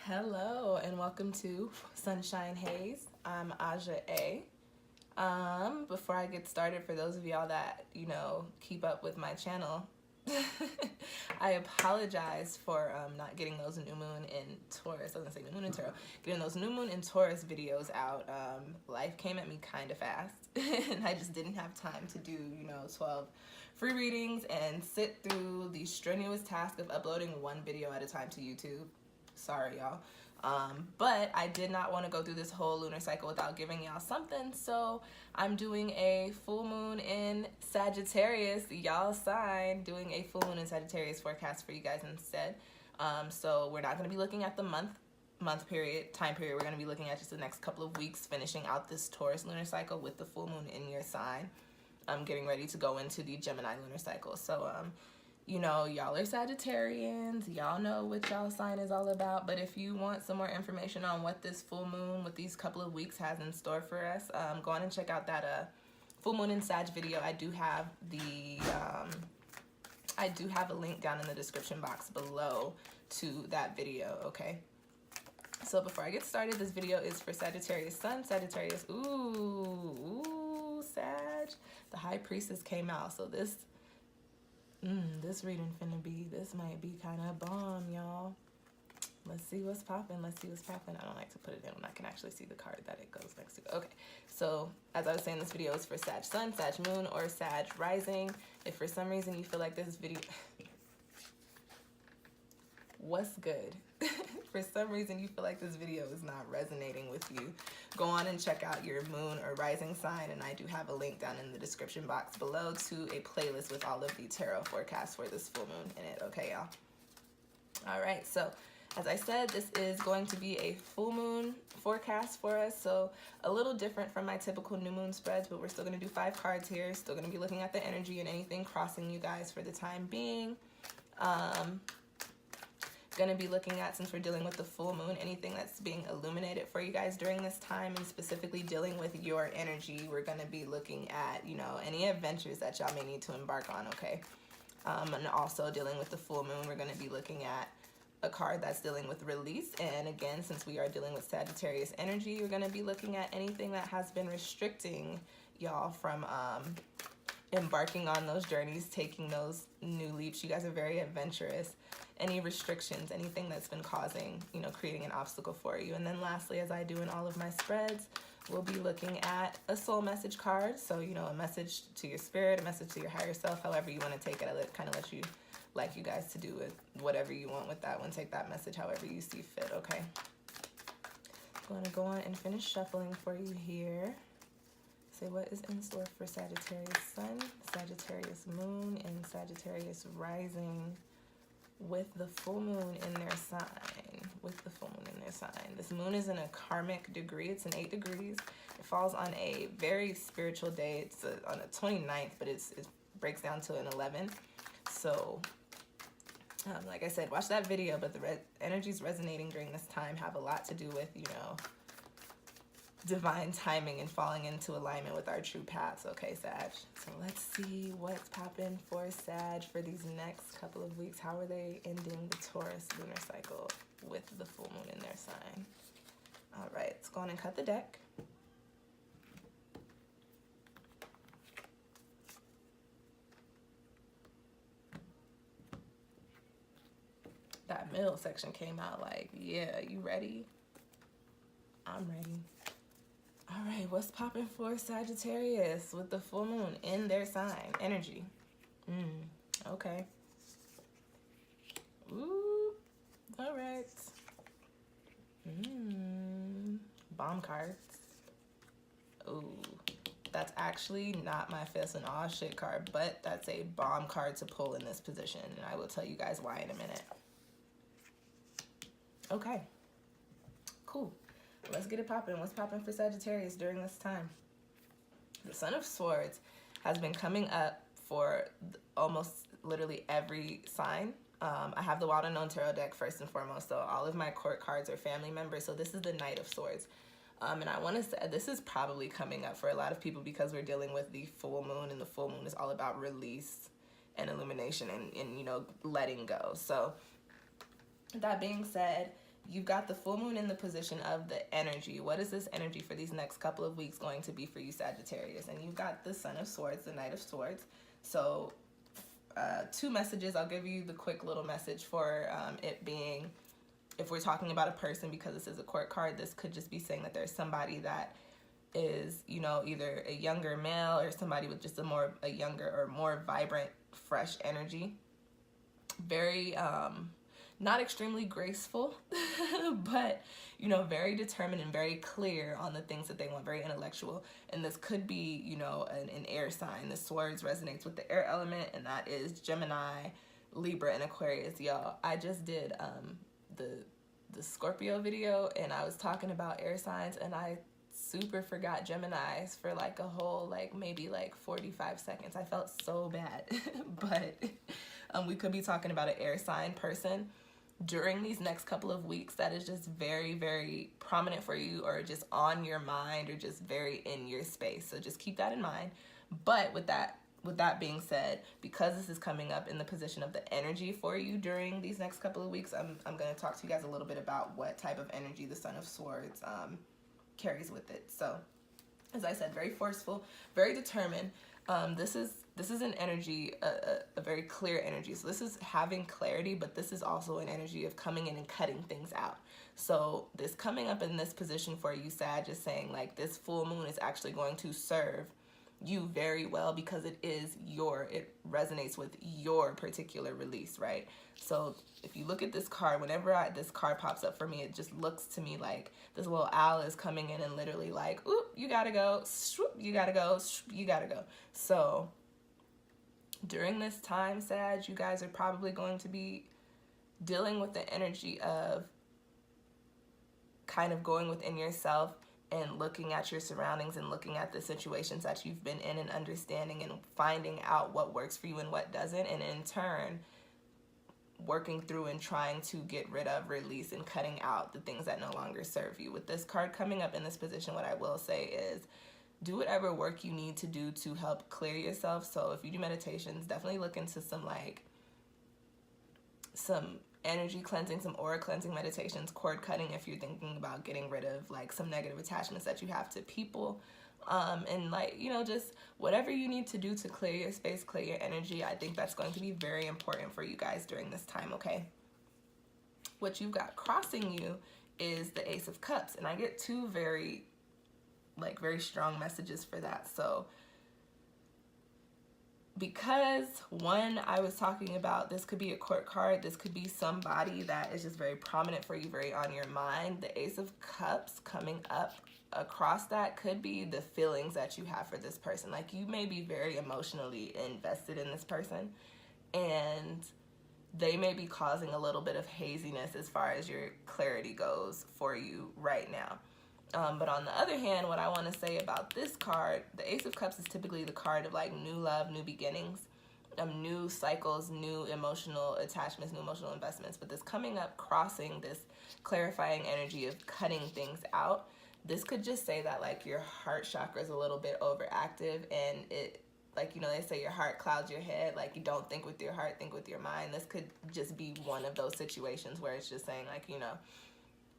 Hello and welcome to Sunshine Haze. I'm Aja A. Before I get started, for those of y'all that, keep up with my channel, I apologize for not getting those new moon in Taurus. I was gonna say new moon in Tarot. Getting those new moon in Taurus videos out. Life came at me kind of fast, and I just didn't have time to do 12 free readings and sit through the strenuous task of uploading one video at a time to YouTube. Sorry, y'all. But I did not want to go through this whole lunar cycle without giving y'all something, so I'm doing a full moon in Sagittarius, y'all sign, doing a full moon in Sagittarius forecast for you guys instead. So we're not going to be looking at the time period. We're going to be looking at just the next couple of weeks, finishing out this Taurus lunar cycle with the full moon in your sign. I'm getting ready to go into the Gemini lunar cycle. So, y'all are Sagittarians. Y'all know what y'all sign is all about. But if you want some more information on what this full moon with these couple of weeks has in store for us, go on and check out that full moon in Sag video. I do have a link down in the description box below to that video, okay? So before I get started, this video is for Sagittarius Sun, Sagittarius, ooh, Sag. The High Priestess came out, so this reading this might be kind of bomb, y'all. Let's see what's popping. I don't like to put it in when I can actually see the card that it goes next to. Okay, so as I was saying, this video is for Sag Sun, Sag Moon, or Sag Rising. If for some reason you feel like this video... What's good? For some reason you feel like this video is not resonating with you, go on and check out your moon or rising sign, and I do have a link down in the description box below to a playlist with all of the tarot forecasts for this full moon in it, okay, y'all? All right, so as I said, this is going to be a full moon forecast for us, so a little different from my typical new moon spreads, but we're still going to do 5 cards here, still going to be looking at the energy and anything crossing you guys for the time being. Going to be looking at, since we're dealing with the full moon, anything that's being illuminated for you guys during this time, and specifically dealing with your energy. We're going to be looking at, any adventures that y'all may need to embark on, okay? And also dealing with the full moon, we're going to be looking at a card that's dealing with release. And again, since we are dealing with Sagittarius energy, we're going to be looking at anything that has been restricting y'all from embarking on those journeys, taking those new leaps. You guys are very adventurous. Any restrictions, anything that's been causing, creating an obstacle for you. And then lastly, as I do in all of my spreads, we'll be looking at a soul message card. So, a message to your spirit, a message to your higher self, however you want to take it. I kind of let you, like you guys to do with whatever you want with that one. Take that message however you see fit, okay? I'm going to go on and finish shuffling for you here. Say what is in store for Sagittarius Sun, Sagittarius Moon, and Sagittarius Rising with the full moon in their sign. This moon is in a karmic degree. It's in 8 degrees. It falls on a very spiritual day. It's on the 29th, but it breaks down to an 11. So, like I said, watch that video, but the energies resonating during this time have a lot to do with, divine timing and falling into alignment with our true paths, okay, Sag? So let's see what's popping for Sag for these next couple of weeks. How are they ending the Taurus lunar cycle with the full moon in their sign? All right, let's go on and cut the deck. That middle section came out like, yeah, you ready? I'm ready. All right, what's popping for Sagittarius with the full moon in their sign? Energy. Okay. Ooh, all right. Bomb cards. Ooh, that's actually not my fist and awe shit card, but that's a bomb card to pull in this position, and I will tell you guys why in a minute. Okay, cool. Let's get it popping. What's popping for Sagittarius during this time? The Son of Swords has been coming up for almost literally every sign. I have the Wild Unknown Tarot deck first and foremost, so all of my court cards are family members. So this is the Knight of Swords. And I want to say this is probably coming up for a lot of people because we're dealing with the full moon, and the full moon is all about release and illumination and letting go. So that being said, you've got the full moon in the position of the energy. What is this energy for these next couple of weeks going to be for you, Sagittarius? And you've got the Sun of Swords, the Knight of Swords. So two messages. I'll give you the quick little message for it being, if we're talking about a person, because this is a court card, this could just be saying that there's somebody that is, you know, either a younger male or somebody with just a younger or more vibrant, fresh energy. Very not extremely graceful, but, you know, very determined and very clear on the things that they want, very intellectual. And this could be, you know, an air sign. The swords resonates with the air element, and that is Gemini, Libra, and Aquarius. Y'all, I just did the Scorpio video, and I was talking about air signs, and I super forgot Geminis for like a whole, like maybe like 45 seconds. I felt so bad. But we could be talking about an air sign person during these next couple of weeks that is just very, very prominent for you, or just on your mind, or just very in your space. So just keep that in mind. But with that being said, because this is coming up in the position of the energy for you during these next couple of weeks, I'm going to talk to you guys a little bit about what type of energy the Sun of Swords carries with it. So, as I said, very forceful, very determined. This is an energy, a very clear energy. So this is having clarity, but this is also an energy of coming in and cutting things out. So this coming up in this position for you, Sag, is saying like this full moon is actually going to serve you very well, because it resonates with your particular release, right? So if you look at this card, whenever this card pops up for me, it just looks to me like this little owl is coming in and literally like, oop, you gotta go, swoop, you gotta go, swoop, you gotta go. So during this time, Sag, you guys are probably going to be dealing with the energy of kind of going within yourself and looking at your surroundings and looking at the situations that you've been in and understanding and finding out what works for you and what doesn't, and in turn working through and trying to get rid of, release, and cutting out the things that no longer serve you. With this card coming up in this position, what I will say is do whatever work you need to do to help clear yourself. So if you do meditations, definitely look into some energy cleansing, some aura cleansing meditations, cord cutting if you're thinking about getting rid of like some negative attachments that you have to people, and like, you know, just whatever you need to do to clear your space, clear your energy. I think that's going to be very important for you guys during this time, okay? What you've got crossing you is the Ace of Cups, and I get two very strong messages for that. So because one, I was talking about, this could be a court card, this could be somebody that is just very prominent for you, very on your mind. The Ace of Cups coming up across that could be the feelings that you have for this person. Like you may be very emotionally invested in this person, and they may be causing a little bit of haziness as far as your clarity goes for you right now. But on the other hand, what I want to say about this card, the Ace of Cups is typically the card of like new love, new beginnings, new cycles, new emotional attachments, new emotional investments. But this coming up, crossing this clarifying energy of cutting things out, this could just say that like your heart chakra is a little bit overactive, and it, like, you know, they say your heart clouds your head, like you don't think with your heart, think with your mind. This could just be one of those situations where it's just saying like, you know,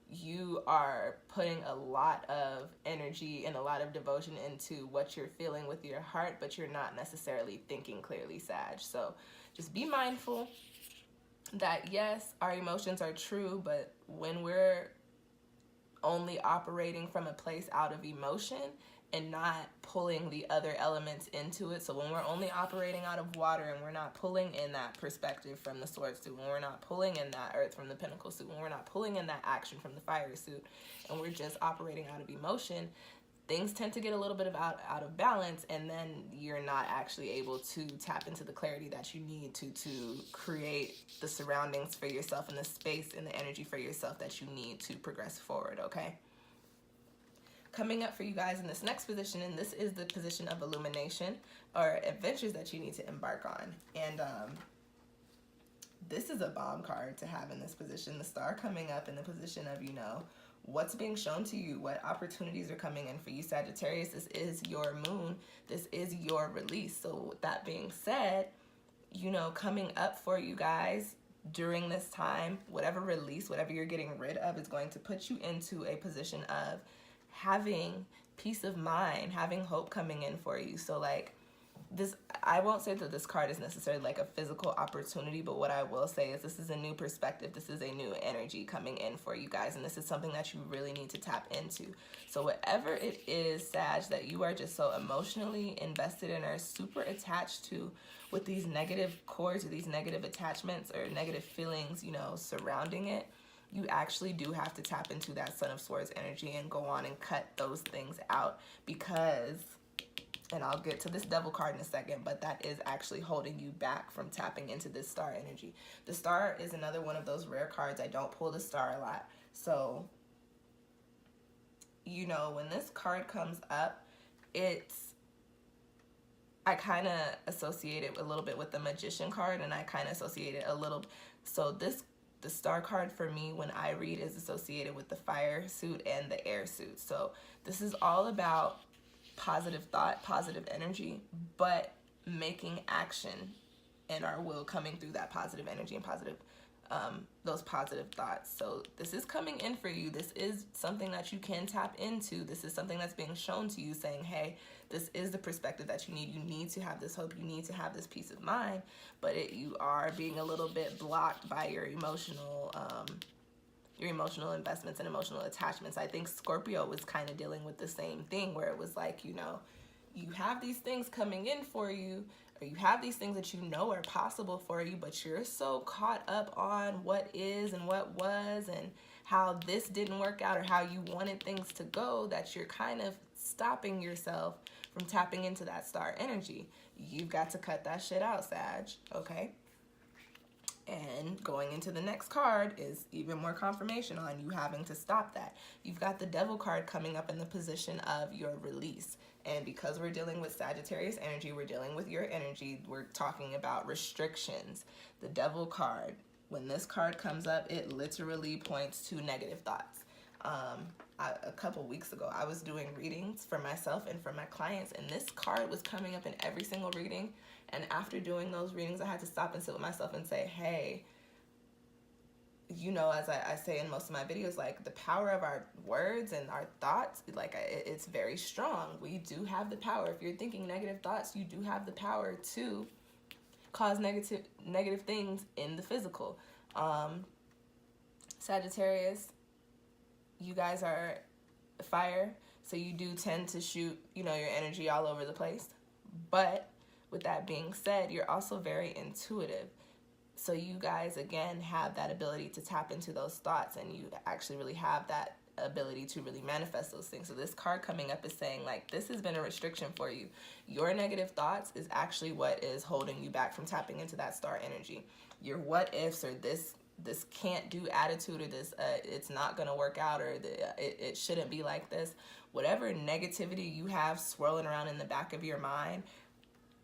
you are putting a lot of energy and a lot of devotion into what you're feeling with your heart, but you're not necessarily thinking clearly, Sag. So just be mindful that yes, our emotions are true, but when we're only operating from a place out of emotion and not pulling the other elements into it. So when we're only operating out of water and we're not pulling in that perspective from the sword suit, when we're not pulling in that earth from the pentacle suit, when we're not pulling in that action from the fire suit, and we're just operating out of emotion, things tend to get a little bit out of balance, and then you're not actually able to tap into the clarity that you need to create the surroundings for yourself and the space and the energy for yourself that you need to progress forward, okay? Coming up for you guys in this next position, and this is the position of illumination or adventures that you need to embark on. And this is a bomb card to have in this position. The star coming up in the position of, you know, what's being shown to you, what opportunities are coming in for you, Sagittarius. This is your moon. This is your release. So with that being said, you know, coming up for you guys, during this time, whatever release, whatever you're getting rid of is going to put you into a position of having peace of mind, having hope coming in for you. So like this, I won't say that this card is necessarily like a physical opportunity, but what I will say is this is a new perspective. This is a new energy coming in for you guys, and this is something that you really need to tap into. So whatever it is, Sag, that you are just so emotionally invested in or super attached to with these negative cords or these negative attachments or negative feelings, you know, surrounding it, you actually do have to tap into that Son of Swords energy and go on and cut those things out, because, and I'll get to this Devil card in a second, but that is actually holding you back from tapping into this Star energy. The Star is another one of those rare cards. I don't pull the Star a lot. So, you know, when this card comes up, I kind of associate it a little bit with the Magician card, and I kind of associate it a little, so the Star card for me when I read is associated with the fire suit and the air suit. So this is all about positive thought, positive energy, but making action and our will coming through that positive energy and positive, those positive thoughts. So this is coming in for you. This is something that you can tap into. This is something that's being shown to you saying, hey, this is the perspective that you need. You need to have this hope. You need to have this peace of mind, but you are being a little bit blocked by your emotional investments and emotional attachments. I think Scorpio was kind of dealing with the same thing, where it was like, you know, you have these things coming in for you, or you have these things that you know are possible for you, but you're so caught up on what is and what was and how this didn't work out or how you wanted things to go that you're kind of stopping yourself from tapping into that Star energy. You've got to cut that shit out, Sag, okay? And going into the next card is even more confirmation on you having to stop that. You've got the Devil card coming up in the position of your release. And because we're dealing with Sagittarius energy, we're dealing with your energy, we're talking about restrictions. The Devil card, when this card comes up, it literally points to negative thoughts. A couple weeks ago, I was doing readings for myself and for my clients, and this card was coming up in every single reading. And after doing those readings, I had to stop and sit with myself and say, hey, you know, as I say in most of my videos, like the power of our words and our thoughts, like it's very strong. We do have the power. If you're thinking negative thoughts, you do have the power to cause negative things in the physical. Sagittarius, you guys are fire, so you do tend to shoot, you know, your energy all over the place. But with that being said, you're also very intuitive. So you guys, again, have that ability to tap into those thoughts, and you actually really have that ability to really manifest those things. So this card coming up is saying, like, this has been a restriction for you. Your negative thoughts is actually what is holding you back from tapping into that Star energy. Your what ifs, or this can't do attitude, or this it's not gonna work out, or it shouldn't be like this. Whatever negativity you have swirling around in the back of your mind,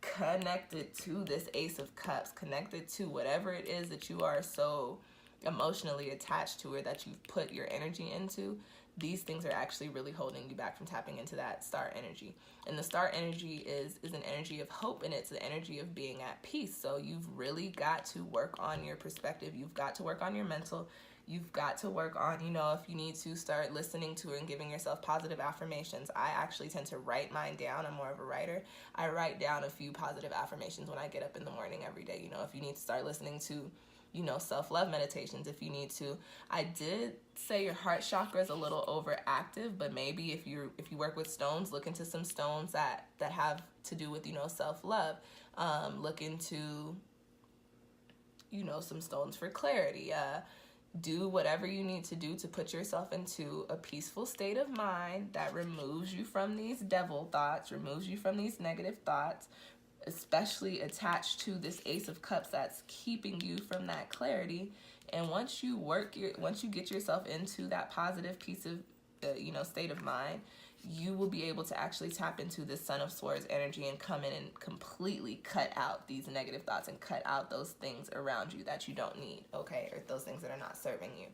connected to this Ace of Cups, connected to whatever it is that you are so emotionally attached to, or that you've put your energy into, these things are actually really holding you back from tapping into that Star energy. And the Star energy is an energy of hope, and it's the energy of being at peace. So you've really got to work on your perspective. You've got to work on your mental. You've got to work on, you know, if you need to start listening to and giving yourself positive affirmations. I actually tend to write mine down. I'm more of a writer. I write down a few positive affirmations when I get up in the morning every day. You know, if you need to start listening to, you know, self-love meditations, if you need to. I did say your heart chakra is a little overactive, but maybe if you work with stones, look into some stones that have to do with, you know, self-love. Look into, you know, some stones for clarity. Do whatever you need to do to put yourself into a peaceful state of mind that removes you from these devil thoughts, removes you from these negative thoughts, especially attached to this Ace of Cups that's keeping you from that clarity. And once you get yourself into that positive piece of, you know, state of mind, you will be able to actually tap into this Son of Swords energy and come in and completely cut out these negative thoughts and cut out those things around you that you don't need, okay? Or those things that are not serving you.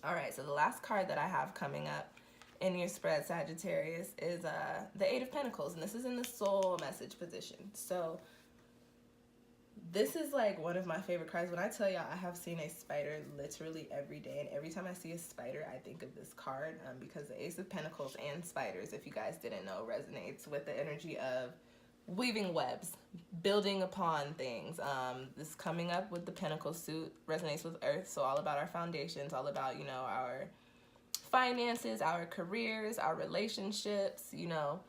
All right, so the last card that I have coming up in your spread, Sagittarius, is the Eight of Pentacles, and this is in the soul message position. So This is like one of my favorite cards. When I tell y'all, I have seen a spider literally every day, and every time I see a spider, I think of this card, because the Ace of Pentacles and spiders, if you guys didn't know, resonates with the energy of weaving webs, building upon things. This coming up with the Pentacle suit resonates with Earth, so all about our foundations, all about, you know, our finances, our careers, our relationships, you know.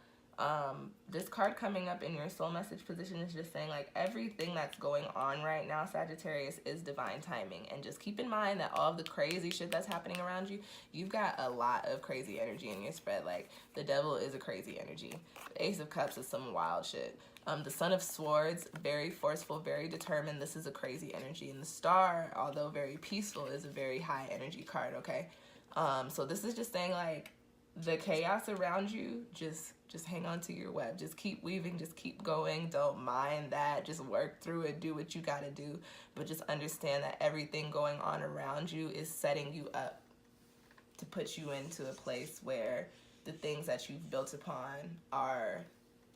This card coming up in your soul message position is just saying, like, everything that's going on right now, Sagittarius, is divine timing. And just keep in mind that all of the crazy shit that's happening around you, you've got a lot of crazy energy in your spread. Like, the devil is a crazy energy. The Ace of Cups is some wild shit. The Son of Swords, very forceful, very determined. This is a crazy energy. And the Star, although very peaceful, is a very high energy card, okay? So this is just saying, like, the chaos around you, just hang on to your web. Just keep weaving, just keep going. Don't mind that. Just work through it, do what you gotta do. But just understand that everything going on around you is setting you up to put you into a place where the things that you've built upon are,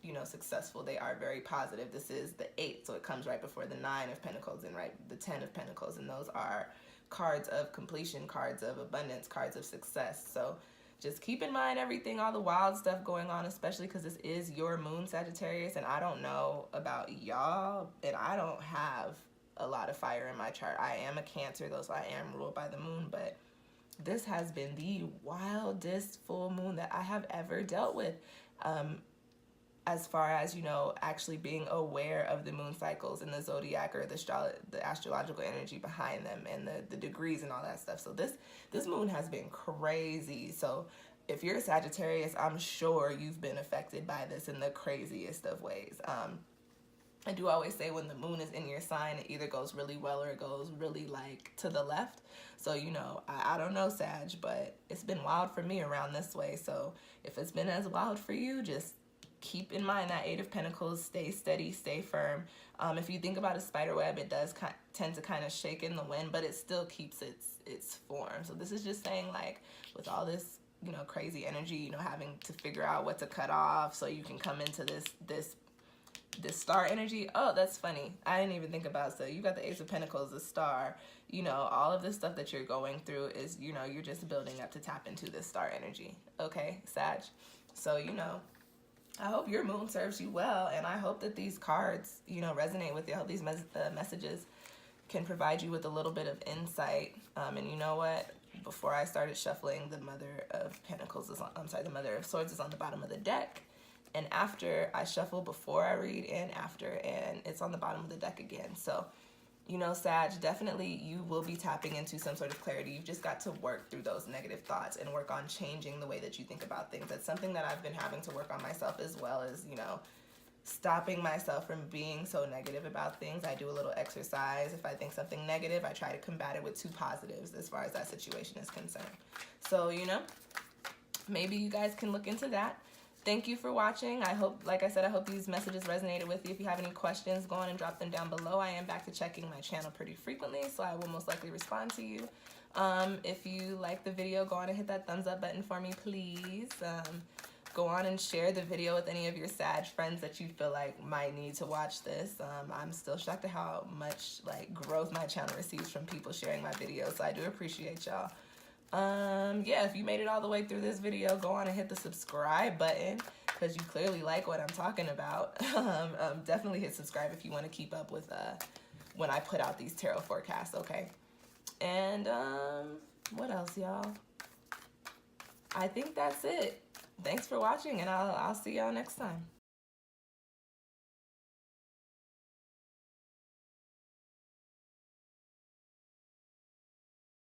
you know, successful. They are very positive. This is the 8, so it comes right before the 9 of Pentacles and right the 10 of Pentacles. And those are cards of completion, cards of abundance, cards of success. So just keep in mind everything, all the wild stuff going on, especially because this is your moon, Sagittarius, and I don't know about y'all, and I don't have a lot of fire in my chart. I am a Cancer, though, so I am ruled by the moon, but this has been the wildest full moon that I have ever dealt with. As far as, you know, actually being aware of the moon cycles and the zodiac or the astrological energy behind them and the degrees and all that stuff. So this moon has been crazy. So if you're a Sagittarius, I'm sure you've been affected by this in the craziest of ways. I do always say when the moon is in your sign, it either goes really well or it goes really, like, to the left. So, you know, I don't know, Sag, but it's been wild for me around this way. So if it's been as wild for you, just keep in mind that 8 of Pentacles. Stay steady, stay firm. If you think about a spider web, it does tend to kind of shake in the wind, but it still keeps its form. So this is just saying, like, with all this, you know, crazy energy, you know, having to figure out what to cut off so you can come into this star energy. Oh, that's funny. I didn't even think about, so you got the Ace of Pentacles, the star, you know, all of this stuff that you're going through is, you know, you're just building up to tap into this star energy. Okay, Sag. So, you know, I hope your moon serves you well, and I hope that these cards, you know, resonate with you. I hope these messages can provide you with a little bit of insight. And you know what? Before I started shuffling, the Mother of Pentacles is on, I'm sorry, the Mother of Swords is on the bottom of the deck. And after I shuffle before I read and after, and it's on the bottom of the deck again. So, you know, Sag, definitely you will be tapping into some sort of clarity. You've just got to work through those negative thoughts and work on changing the way that you think about things. That's something that I've been having to work on myself, as well as, you know, stopping myself from being so negative about things. I do a little exercise. If I think something negative, I try to combat it with 2 positives as far as that situation is concerned. So, you know, maybe you guys can look into that. Thank you for watching. I hope, like I said, I hope these messages resonated with you. If you have any questions, go on and drop them down below. I am back to checking my channel pretty frequently, so I will most likely respond to you. If you like the video, go on and hit that thumbs up button for me, please. Go on and share the video with any of your Sag friends that you feel like might need to watch this. I'm still shocked at how much, like, growth my channel receives from people sharing my videos, so I do appreciate y'all. Yeah, if you made it all the way through this video, go on and hit the subscribe button because you clearly like what I'm talking about. Definitely hit subscribe if you want to keep up with when I put out these tarot forecasts, okay? And what else, y'all? I think that's it. Thanks for watching, and I'll see y'all next time.